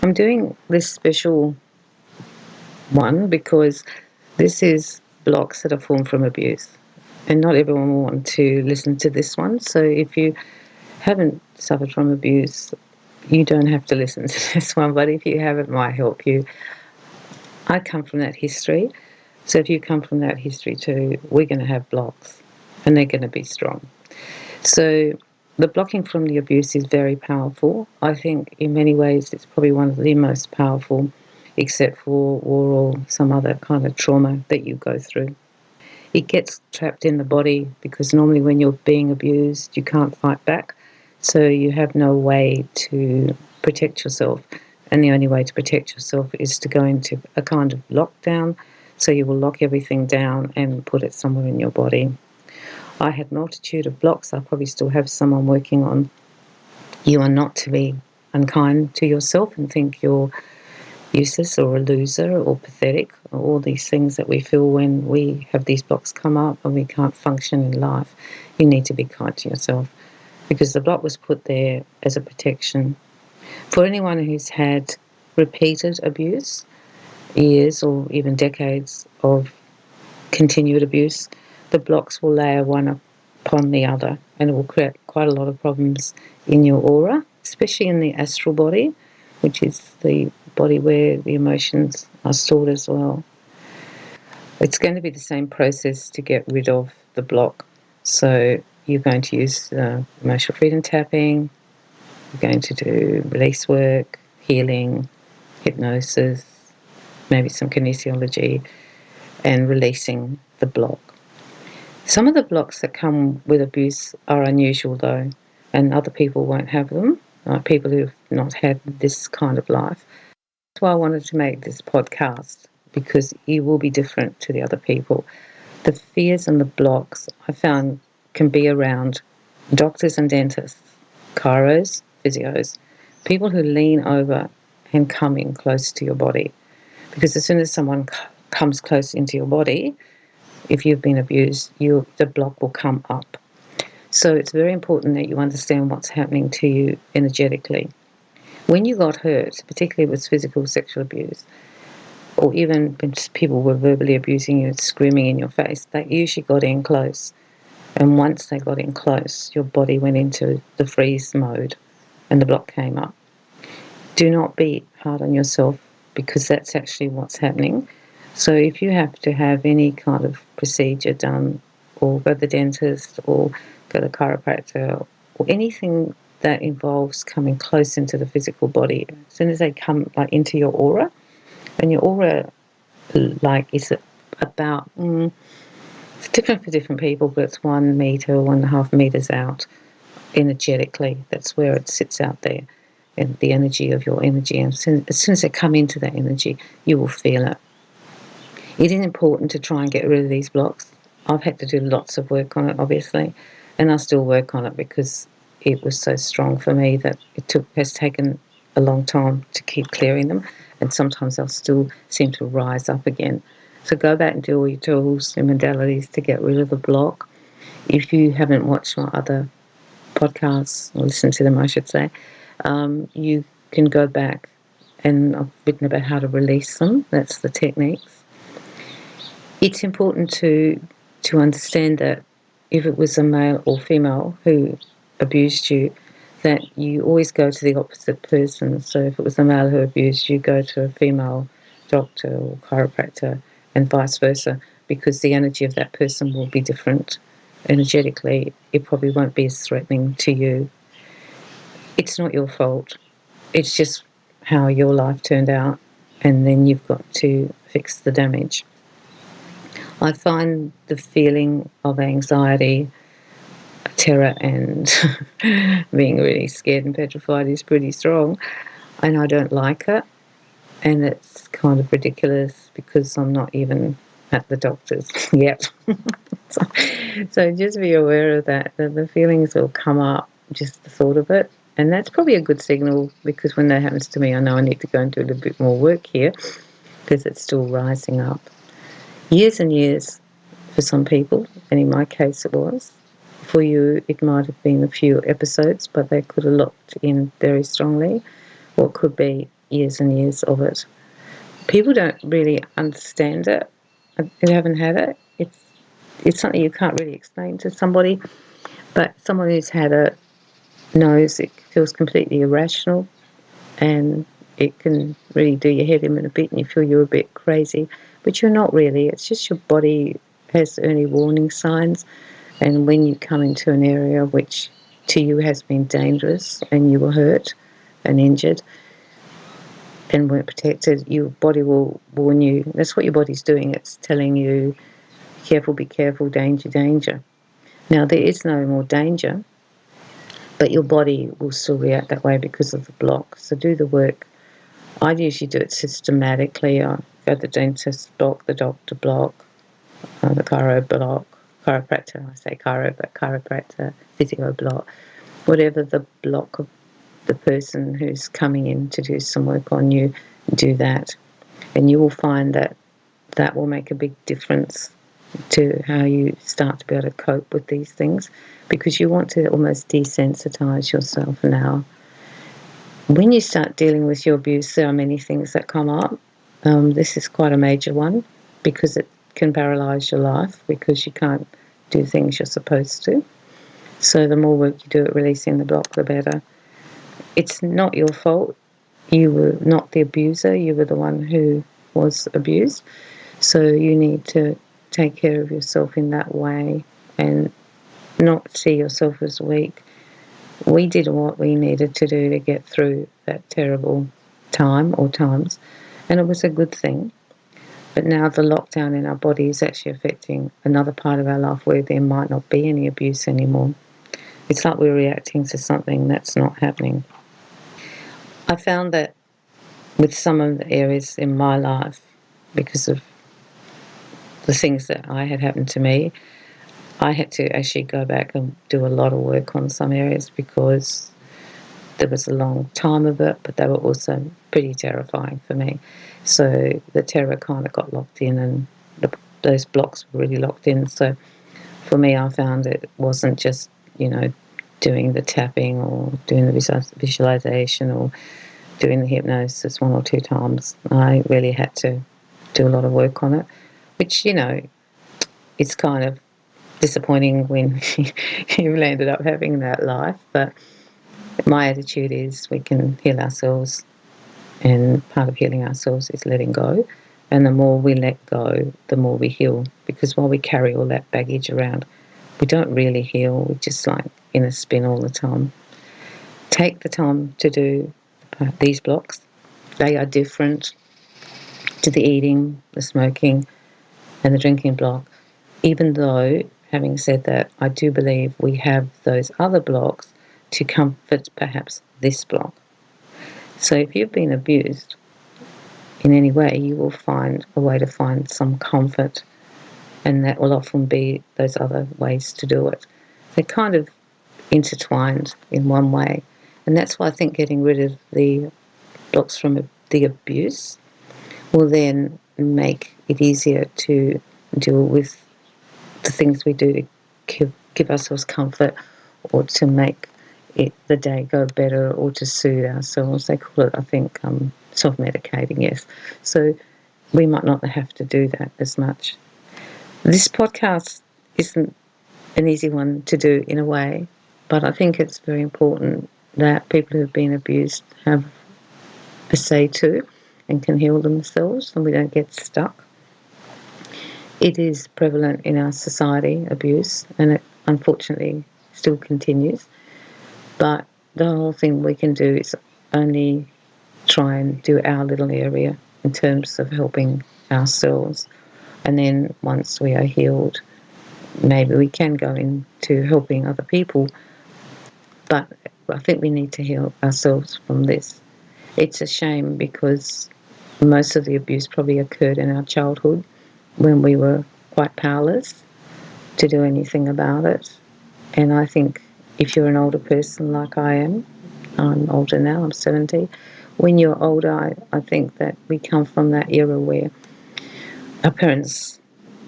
I'm doing this special one because this is blocks that are formed from abuse. And not everyone will want to listen to this one. So if you haven't suffered from abuse, you don't have to listen to this one. But if you have, it might help you. I come from that history. So if you come from that history too, we're going to have blocks and they're going to be strong. So the blocking from the abuse is very powerful. I think in many ways it's probably one of the most powerful, except for war or some other kind of trauma that you go through. It gets trapped in the body because normally when you're being abused, you can't fight back. So you have no way to protect yourself. And the only way to protect yourself is to go into a kind of lockdown. So you will lock everything down and put it somewhere in your body. I had a multitude of blocks. I probably still have some I'm working on. You are not to be unkind to yourself and think you're useless or a loser or pathetic, or all these things that we feel when we have these blocks come up and we can't function in life. You need to be kind to yourself because the block was put there as a protection. For anyone who's had repeated abuse, years or even decades of continued abuse, the blocks will layer one upon the other and it will create quite a lot of problems in your aura, especially in the astral body, which is the body where the emotions are stored as well. It's going to be the same process to get rid of the block. So you're going to use emotional freedom tapping, you're going to do release work, healing, hypnosis, maybe some kinesiology, and releasing the block. Some of the blocks that come with abuse are unusual though, and other people won't have them, like people who've not had this kind of life. That's why I wanted to make this podcast, because you will be different to the other people. The fears and the blocks I found can be around doctors and dentists, chiros, physios, people who lean over and come in close to your body. Because as soon as someone comes close into your body, if you've been abused, the block will come up. So it's very important that you understand what's happening to you energetically. When you got hurt, particularly with physical sexual abuse, or even when people were verbally abusing you, screaming in your face, they usually got in close. And once they got in close, your body went into the freeze mode and the block came up. Do not be hard on yourself because that's actually what's happening. So if you have to have any kind of procedure done, or go to the dentist, or go to the chiropractor, or anything that involves coming close into the physical body, as soon as they come like into your aura, and your aura like is about it's different for different people, but it's 1 meter, 1.5 meters out energetically. That's where it sits out there, and the energy of your energy. And as soon as they come into that energy, you will feel it. It is important to try and get rid of these blocks. I've had to do lots of work on it, obviously, and I still work on it because it was so strong for me that has taken a long time to keep clearing them, and sometimes they'll still seem to rise up again. So go back and do all your tools and modalities to get rid of the block. If you haven't watched my other podcasts, or listened to them, I should say, you can go back, and I've written about how to release them. That's the techniques. It's important to understand that if it was a male or female who abused you, that you always go to the opposite person. So if it was a male who abused you, go to a female doctor or chiropractor, and vice versa, because the energy of that person will be different. Energetically, it probably won't be as threatening to you. It's not your fault. It's just how your life turned out, and then you've got to fix the damage. I find the feeling of anxiety, terror, and being really scared and petrified is pretty strong, and I don't like it, and it's kind of ridiculous because I'm not even at the doctor's yet. so just be aware of that the feelings will come up, just the thought of it, and that's probably a good signal, because when that happens to me, I know I need to go and do a little bit more work here because it's still rising up. Years and years for some people, and in my case it was. For you, it might have been a few episodes, but they could have locked in very strongly, or it could be years and years of it. People don't really understand it who haven't had it. It's something you can't really explain to somebody, but someone who's had it knows it feels completely irrational, and it can really do your head in a bit, and you feel you're a bit crazy, but you're not really. It's just your body has early warning signs, and when you come into an area which to you has been dangerous and you were hurt and injured and weren't protected, your body will warn you. That's what your body's doing. It's telling you, careful, be careful, danger, danger. Now, there is no more danger, but your body will still react that way because of the block. So do the work. I usually do it systematically. I go to the dentist block, the doctor block, the chiro block, chiropractor, I say chiro, but chiropractor, physio block, whatever the block of the person who's coming in to do some work on you, do that. And you will find that that will make a big difference to how you start to be able to cope with these things, because you want to almost desensitize yourself now. When you start dealing with your abuse, there are many things that come up. This is quite a major one because it can paralyze your life because you can't do things you're supposed to. So the more work you do at releasing the block, the better. It's not your fault. You were not the abuser. You were the one who was abused. So you need to take care of yourself in that way and not see yourself as weak. We did what we needed to do to get through that terrible time or times, and it was a good thing. But now the lockdown in our body is actually affecting another part of our life where there might not be any abuse anymore. It's like we're reacting to something that's not happening. I found that with some of the areas in my life, because of the things that I had happened to me, I had to actually go back and do a lot of work on some areas because there was a long time of it, but they were also pretty terrifying for me. So the terror kind of got locked in, and those blocks were really locked in. So for me, I found it wasn't just, doing the tapping or doing the visualization or doing the hypnosis 1 or 2 times. I really had to do a lot of work on it, which, it's kind of disappointing when you ended up having that life. But my attitude is we can heal ourselves, and part of healing ourselves is letting go. And the more we let go, the more we heal. Because while we carry all that baggage around, we don't really heal. We're just like in a spin all the time. Take the time to do these blocks. They are different to the eating, the smoking, and the drinking block. Even though, having said that, I do believe we have those other blocks to comfort perhaps this block. So if you've been abused in any way, you will find a way to find some comfort, and that will often be those other ways to do it. They're kind of intertwined in one way, and that's why I think getting rid of the blocks from the abuse will then make it easier to deal with the things we do to give ourselves comfort, or to make the day go better, or to soothe ourselves. They call it, I think, self-medicating, yes. So we might not have to do that as much. This podcast isn't an easy one to do in a way, but I think it's very important that people who've been abused have a say too and can heal themselves, and we don't get stuck. It is prevalent in our society, abuse, and it unfortunately still continues. But the whole thing we can do is only try and do our little area in terms of helping ourselves. And then once we are healed, maybe we can go into helping other people. But I think we need to heal ourselves from this. It's a shame because most of the abuse probably occurred in our childhood when we were quite powerless to do anything about it. And I think if you're an older person like I am, I'm older now, I'm 70, when you're older, I think that we come from that era where our parents,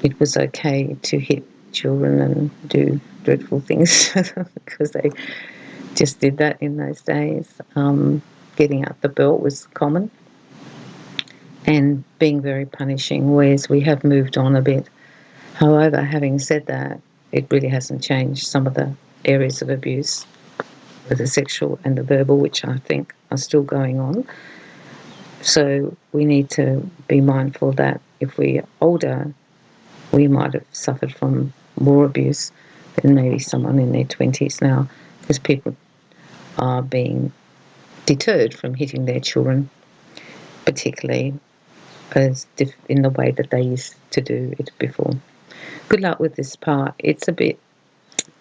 it was okay to hit children and do dreadful things because they just did that in those days. getting out the belt was common and being very punishing, whereas we have moved on a bit. However, having said that, it really hasn't changed some of the areas of abuse, the sexual and the verbal, which I think are still going on. So we need to be mindful that if we're older, we might have suffered from more abuse than maybe someone in their 20s now, because people are being deterred from hitting their children, particularly in the way that they used to do it before. Good luck with this part. It's a bit,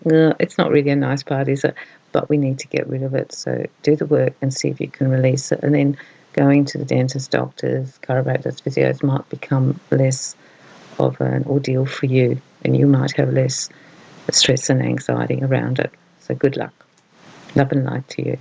it's not really a nice part, is it? But we need to get rid of it. So do the work and see if you can release it. And then going to the dentist, doctors, chiropractors, physios might become less of an ordeal for you, and you might have less stress and anxiety around it. So good luck. Love and light to you.